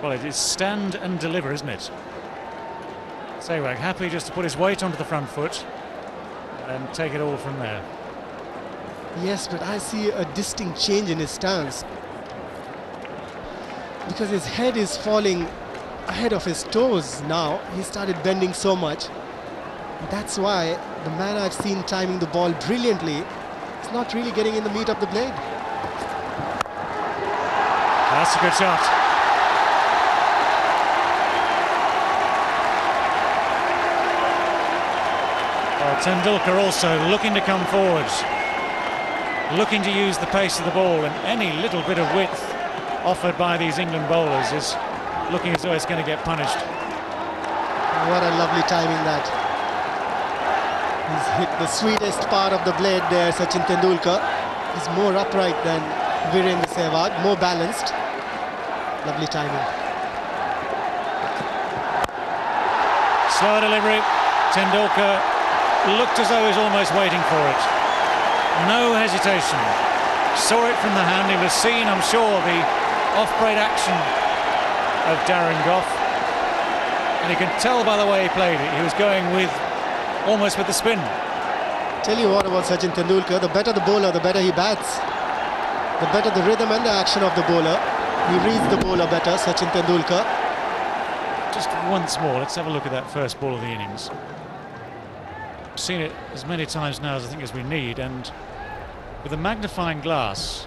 Well, it is stand and deliver, isn't it? Sehwag happy just to put his weight onto the front foot and take it all from there. Yes, but I see a distinct change in his stance, because his head is falling ahead of his toes now. He started bending so much. That's why the man I've seen timing the ball brilliantly is not really getting in the meat of the blade. That's a good shot. Well, Tendulkar also looking to come forwards, looking to use the pace of the ball, and any little bit of width offered by these England bowlers is looking as though it's going to get punished. What a lovely timing that. He's hit the sweetest part of the blade there, Sachin Tendulkar. He's more upright than Virender Sehwag, more balanced. Lovely timing. Slow delivery. Tendulkar looked as though he was almost waiting for it. No hesitation. Saw it from the hand. He was seen, I'm sure, the off-break action of Darren Gough. And you can tell by the way he played it. He was going with almost with the spin. Tell you what about Sachin Tendulkar, the better the bowler, the better he bats. The better the rhythm and the action of the bowler. He reads the bowler better, Sachin Tendulkar. Just once more, let's have a look at that first ball of the innings. I've seen it as many times now as I think as we need, and with a magnifying glass,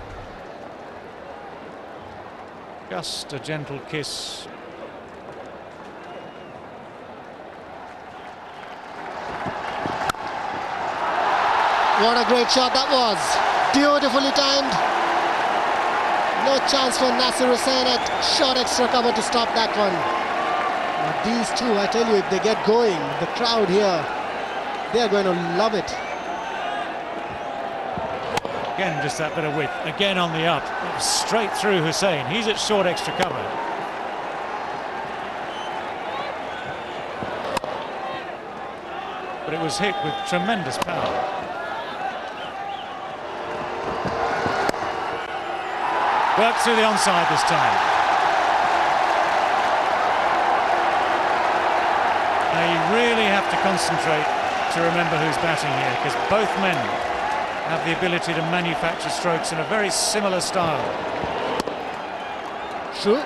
just a gentle kiss. What a great shot that was. Beautifully timed. No chance for Nasir Hussain at short extra cover to stop that one. Now these two, I tell you, if they get going, the crowd here, they are going to love it. Again, just that bit of width. Again on the up. Straight through Hussain. He's at short extra cover. But it was hit with tremendous power. Worked through the onside this time. Now you really have to concentrate to remember who's batting here, because both men have the ability to manufacture strokes in a very similar style. True.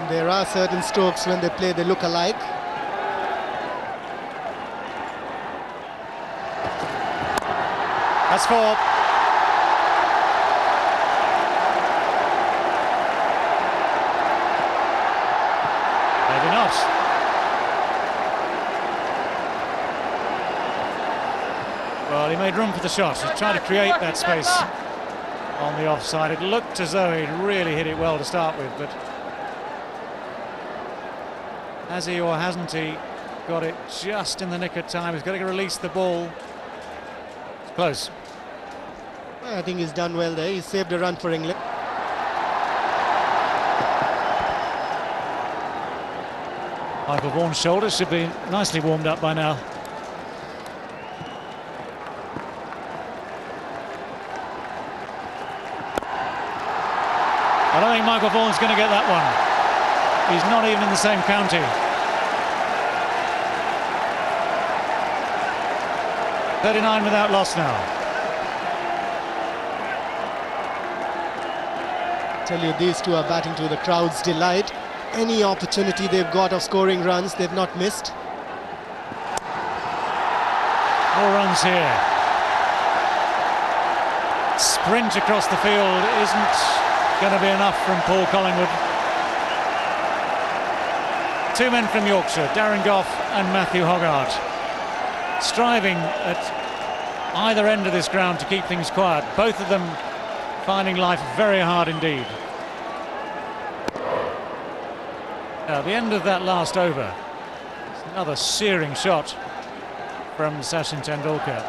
There are certain strokes when they play, they look alike. That's four. Maybe not. Well, he made room for the shot. He tried to create that space on the offside. It looked as though he'd really hit it well to start with, but has he or hasn't he got it just in the nick of time? He's got to release the ball. It's close. I think he's done well there. He saved a run for England. Michael Vaughan's shoulders should be nicely warmed up by now. I don't think Michael Vaughan's going to get that one. He's not even in the same county. .39 without loss now. Tell you, these two are batting to the crowd's delight. Any opportunity they've got of scoring runs, they've not missed. More runs here. Sprint across the field isn't going to be enough from Paul Collingwood. Two men from Yorkshire, Darren Gough and Matthew Hoggart, striving at either end of this ground to keep things quiet. Both of them finding life very hard indeed. Now, the end of that last over, it's another searing shot from Sachin Tendulkar.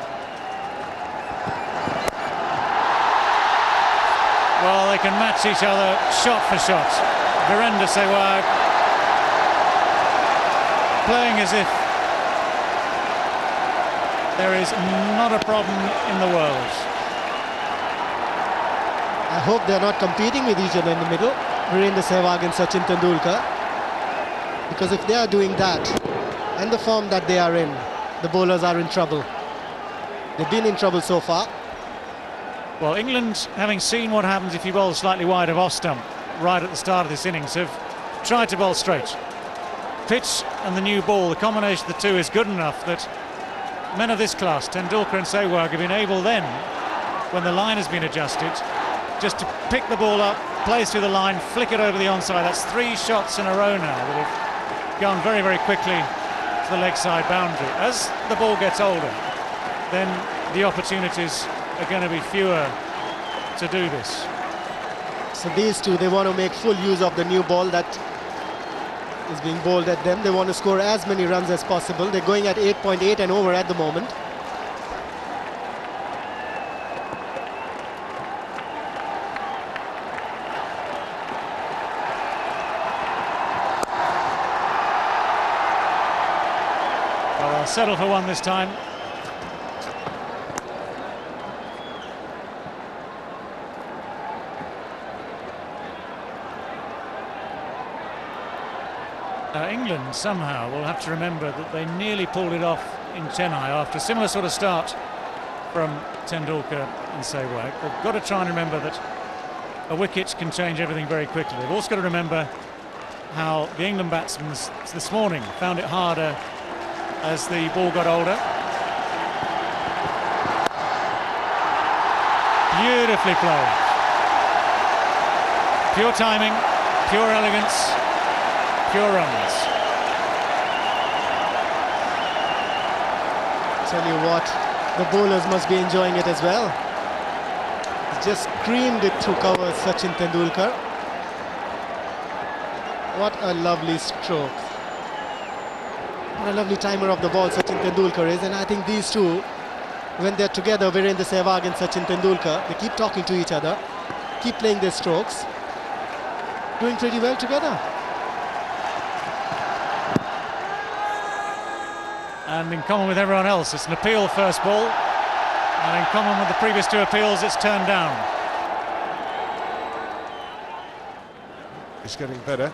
Well, they can match each other shot for shot. Virender Sehwag playing as if there is not a problem in the world. I hope they're not competing with each other in the middle. Virender Sehwag and Sachin Tendulkar. Because if they are doing that, and the form that they are in, the bowlers are in trouble. They've been in trouble so far. Well, England, having seen what happens if you bowl slightly wide of off stump right at the start of this innings, have tried to bowl straight. Pitch and the new ball, the combination of the two is good enough that men of this class, Tendulkar and Sehwag, have been able then, when the line has been adjusted, just to pick the ball up, play through the line, flick it over the onside. That's 3 shots in a row now that have gone very, very quickly to the leg side boundary. As the ball gets older, then the opportunities are going to be fewer to do this. So these two, they want to make full use of the new ball that is being bowled at them. They want to score as many runs as possible. They're going at 8.8 and over at the moment. Well, they'll settle for one this time. England somehow will have to remember that they nearly pulled it off in Chennai after a similar sort of start from Tendulkar and Sehwag. They've got to try and remember that a wicket can change everything very quickly. They've also got to remember how the England batsmen this morning found it harder as the ball got older. Beautifully played. Pure timing, pure elegance, pure runs. Tell you what, the bowlers must be enjoying it as well. He's just screamed it through cover, Sachin Tendulkar. What a lovely stroke. What a lovely timer of the ball Sachin Tendulkar is, and I think these two, when they're together, Virender Sehwag and Sachin Tendulkar, they keep talking to each other, keep playing their strokes, doing pretty well together. And in common with everyone else, it's an appeal first ball, and in common with the previous 2 appeals, it's turned down. He's getting better.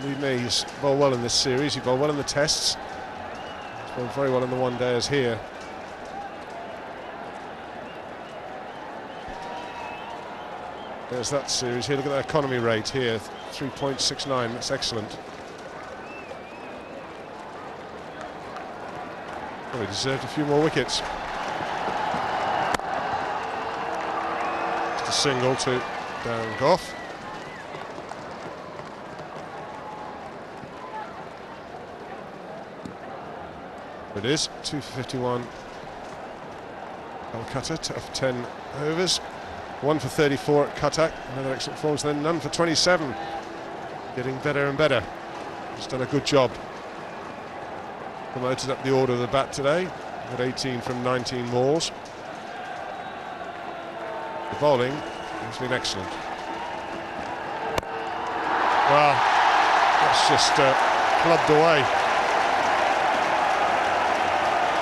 Believe me, he's bowled well in this series. He bowled well in the tests. He's bowled very well in the one-dayers here. There's that series here. Look at that economy rate here, 3.69. That's excellent. Well, he deserved a few more wickets. Just a single to Darren Gough. It is 2 for 51. Calcutta of 10 overs. 1 for 34 at Cuttack. Another excellent performance. Then none for 27. Getting better and better. He's done a good job. Promoted up the order of the bat today. Got 18 from 19 balls. The bowling has been excellent. Well, that's just clubbed away.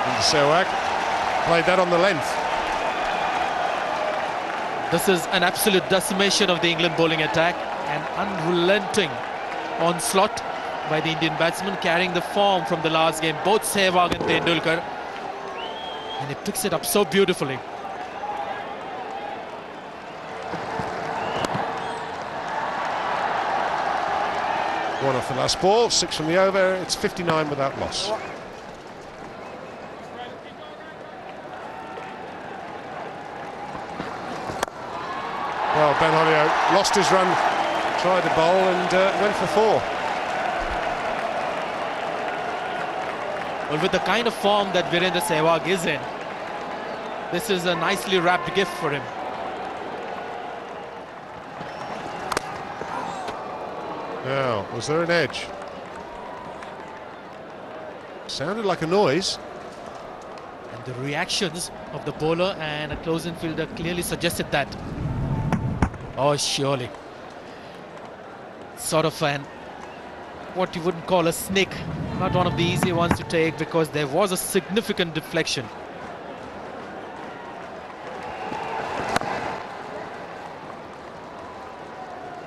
And Sehwag played that on the length. This is an absolute decimation of the England bowling attack. An unrelenting onslaught by the Indian batsman, carrying the form from the last game, both Sehwag and Tendulkar. And he picks it up so beautifully. One off the last ball, 6 from the over. It's 59 without loss. Well, Ben Holyoke lost his run, tried to bowl and went for 4. Well, with the kind of form that Virender Sehwag is in, this is a nicely wrapped gift for him. Now, was there an edge? Sounded like a noise. And the reactions of the bowler and a close-in fielder clearly suggested that. Oh, surely. Sort of what you wouldn't call a snick. Not one of the easy ones to take, because there was a significant deflection.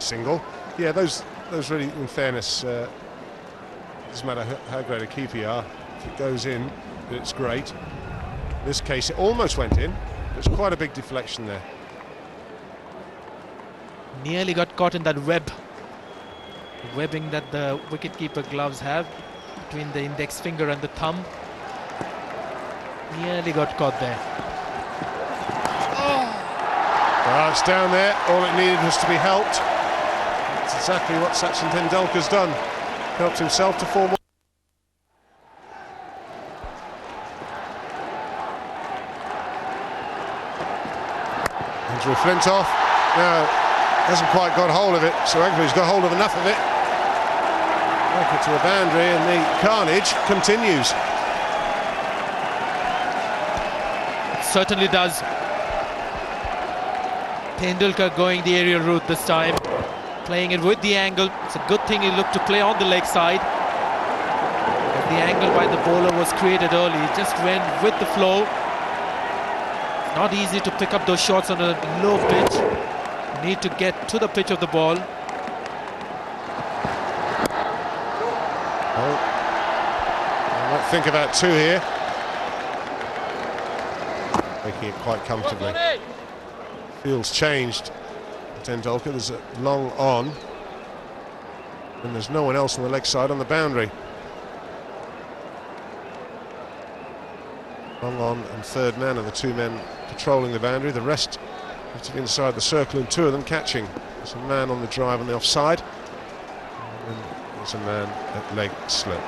Single. Yeah, those really, in fairness, doesn't matter how great a keeper you are. If it goes in, it's great. In this case, it almost went in. It's quite a big deflection there. Nearly got caught in that webbing that the wicketkeeper gloves have between the index finger and the thumb. Nearly got caught there. Well, it's down there. All it needed was to be helped. That's exactly what Sachin Tendulkar's done. Helped himself to 4 more. Andrew Flintoff. No, hasn't quite got hold of it. So he's got hold of enough of it. Back it to a boundary, and the carnage continues. Certainly does. Tendulkar going the aerial route this time, playing it with the angle. It's a good thing he looked to play on the leg side. But the angle by the bowler was created early. He just went with the flow. It's not easy to pick up those shots on a low pitch. You need to get to the pitch of the ball. Well, I might think about 2 here. Making it quite comfortably. Field's changed. Tendulkar, there's a long on, and there's no one else on the leg side on the boundary. Long on and third man are the 2 men patrolling the boundary. The rest have to be inside the circle, and 2 of them catching. There's a man on the drive on the offside, and there's a man at leg slip.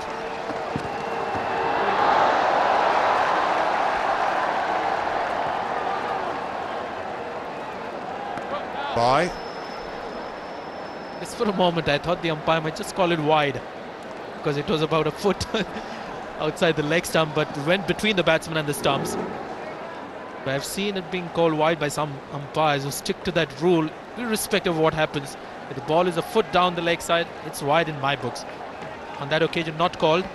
By. Just for a moment I thought the umpire might just call it wide, because it was about a foot outside the leg stump, but went between the batsman and the stumps. But I've seen it being called wide by some umpires who stick to that rule irrespective of what happens. If the ball is a foot down the leg side, it's wide in my books. On that occasion not called.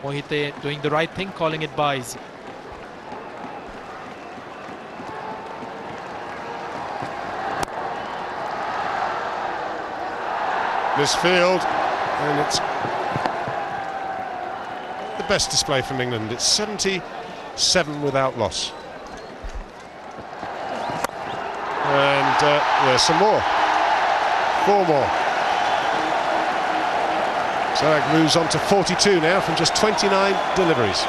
Mohite doing the right thing, calling it byes. This field, and it's the best display from England. It's 77 without loss. And there's some more. 4 more. Sehwag moves on to 42 now from just 29 deliveries.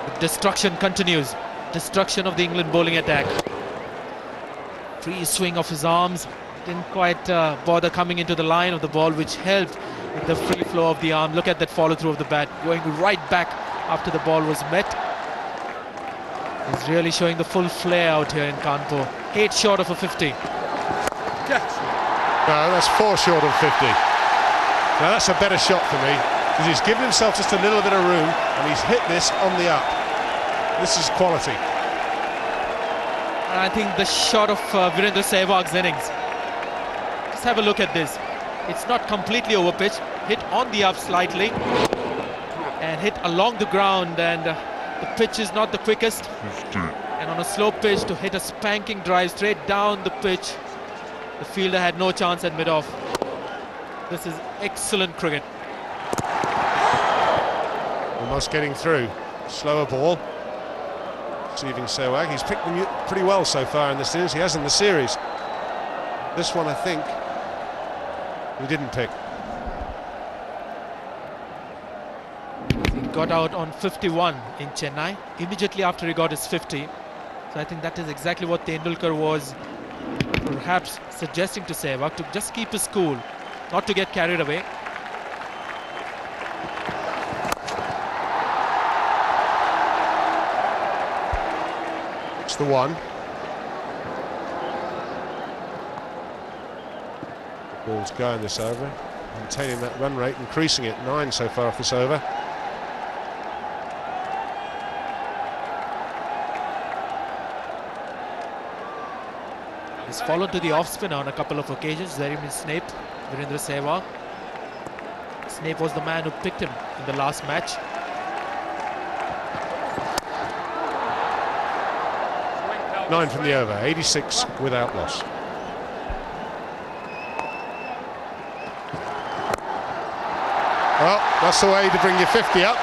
The destruction continues. Destruction of the England bowling attack. Free swing of his arms, didn't quite bother coming into the line of the ball, which helped with the free flow of the arm. Look at that follow through of the bat, going right back after the ball was met. He's really showing the full flair out here in Kanpur. 8 short of a 50. No, that's 4 short of 50. Now that's a better shot for me, because he's given himself just a little bit of room, and he's hit this on the up. This is quality. And I think the shot of Virender Sehwag's innings. Just have a look at this. It's not completely over pitch. Hit on the up slightly and hit along the ground, and the pitch is not the quickest. 50. And on a slow pitch to hit a spanking drive straight down the pitch, the fielder had no chance at mid-off. This is excellent cricket. Almost getting through. Slower ball. Receiving Sehwag. He's picked them pretty well so far in this series. He has in the series. This one, I think, he didn't pick. He got out on 51 in Chennai immediately after he got his 50. So I think that is exactly what Tendulkar was perhaps suggesting to Sehwag, to just keep his cool, not to get carried away. It's the one. Ball's going this over, maintaining that run rate, increasing it. 9 so far off this over. He's followed to the off spinner on a couple of occasions. Jeremy Snape, Virender Sehwag. Snape was the man who picked him in the last match. 9 from the over, 86 without loss. Well, that's the way to bring your 50 up.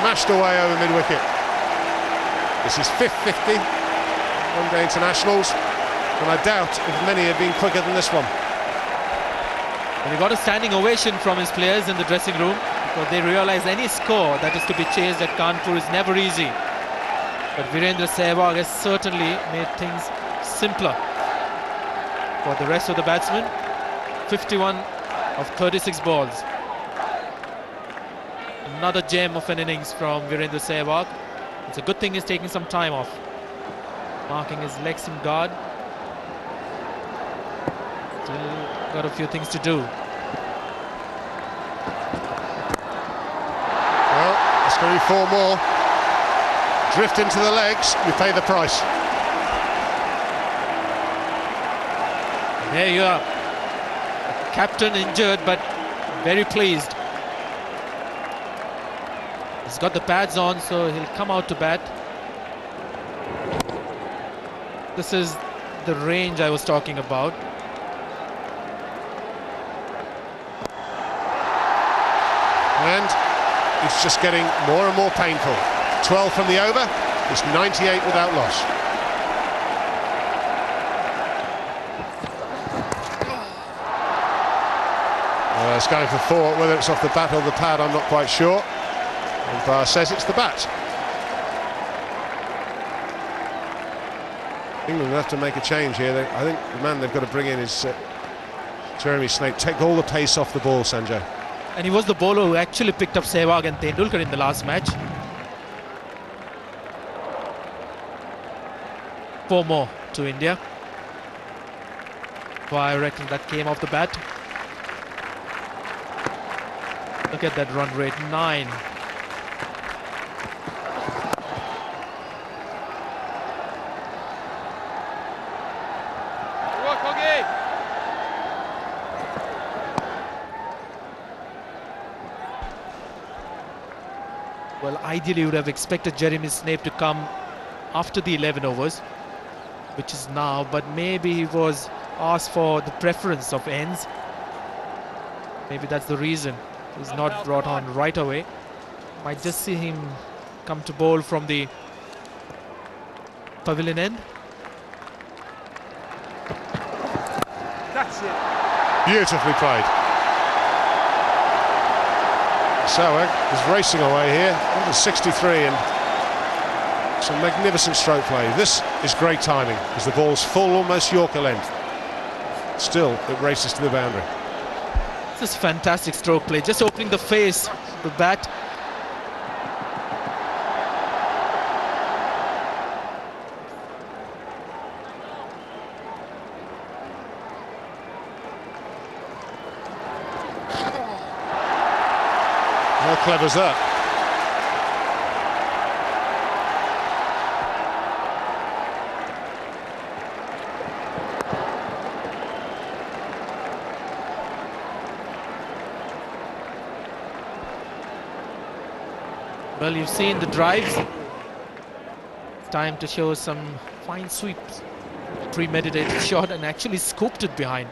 Smashed away over mid-wicket. This is 5th 50, one-day internationals, and I doubt if many have been quicker than this one. And he got a standing ovation from his players in the dressing room, because they realize any score that is to be chased at Kanpur is never easy. But Virender Sehwag has certainly made things simpler for the rest of the batsmen. 51 of 36 balls. Another gem of an innings from Virender Sehwag. It's a good thing he's taking some time off, marking his legs in guard. Still got a few things to do. Well, it's going to be 4 more. Drift into the legs, you pay the price. There you are. Captain injured, but very pleased. He's got the pads on, so he'll come out to bat. This is the range I was talking about. And it's just getting more and more painful. 12 from the over, it's 98 without loss. It's going for 4, whether it's off the bat or the pad, I'm not quite sure. Umpire says it's the bat. England will have to make a change here. I think the man they've got to bring in is Jeremy Snape. Take all the pace off the ball, Sanjay. And he was the bowler who actually picked up Sehwag and Tendulkar in the last match. 4 more to India. Well, I reckon that came off the bat. Look at that run rate, 9. Well, ideally you would have expected Jeremy Snape to come after the 11 overs, which is now, but maybe he was asked for the preference of ends. Maybe that's the reason he's not brought on right away. Might just see him come to bowl from the pavilion end. That's it. Beautifully played. Sehwag is racing away here, under 63, and some magnificent stroke play. This is great timing, because the ball's full, almost Yorker length. Still, it races to the boundary. This is fantastic stroke play, just opening the face, the bat. How clever is that? Well, you've seen the drives. It's time to show some fine sweeps. Premeditated shot and actually scooped it behind.